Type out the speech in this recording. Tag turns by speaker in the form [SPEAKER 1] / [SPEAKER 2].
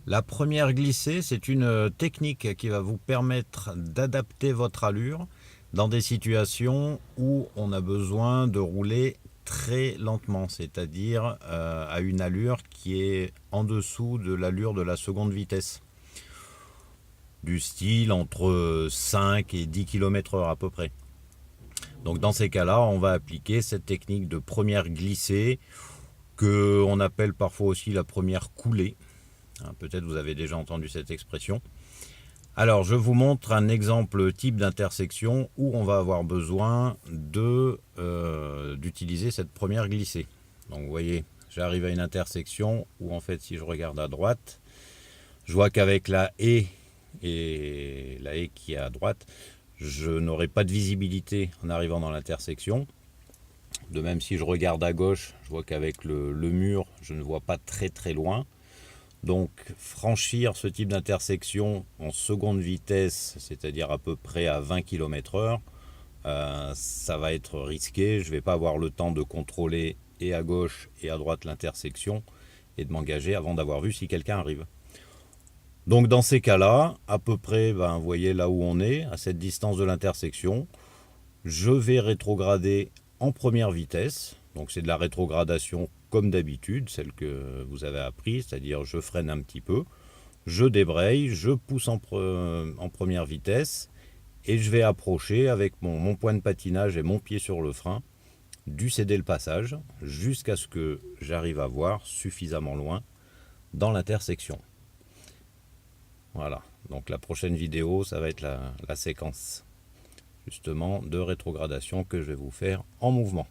[SPEAKER 1] La première glissée, c'est une technique qui va vous permettre d'adapter votre allure dans des situations où on a besoin de rouler très lentement, c'est-à-dire à une allure qui est en dessous de l'allure de la seconde vitesse, du style entre 5 et 10 km/h à peu près. Donc dans ces cas-là, on va appliquer cette technique de première glissée que on appelle parfois aussi la première coulée. Peut-être vous avez déjà entendu cette expression. Alors, je vous montre un exemple type d'intersection où on va avoir besoin d'utiliser cette première glissée. Donc, vous voyez, j'arrive à une intersection où, en fait, si je regarde à droite, je vois qu'avec la haie et la haie qui est à droite, je n'aurai pas de visibilité en arrivant dans l'intersection. De même, si je regarde à gauche, je vois qu'avec le mur, je ne vois pas très très loin. Donc franchir ce type d'intersection en seconde vitesse, c'est-à-dire à peu près à 20 km/h, ça va être risqué. Je ne vais pas avoir le temps de contrôler et à gauche et à droite l'intersection et de m'engager avant d'avoir vu si quelqu'un arrive. Donc dans ces cas-là, à peu près, vous voyez là où on est, à cette distance de l'intersection, je vais rétrograder en première vitesse. Donc c'est de la rétrogradation comme d'habitude, celle que vous avez appris, c'est-à-dire je freine un petit peu, je débraye, je pousse en première vitesse et je vais approcher avec mon point de patinage et mon pied sur le frein du céder le passage jusqu'à ce que j'arrive à voir suffisamment loin dans l'intersection. Voilà, donc la prochaine vidéo, ça va être la séquence justement de rétrogradation que je vais vous faire en mouvement.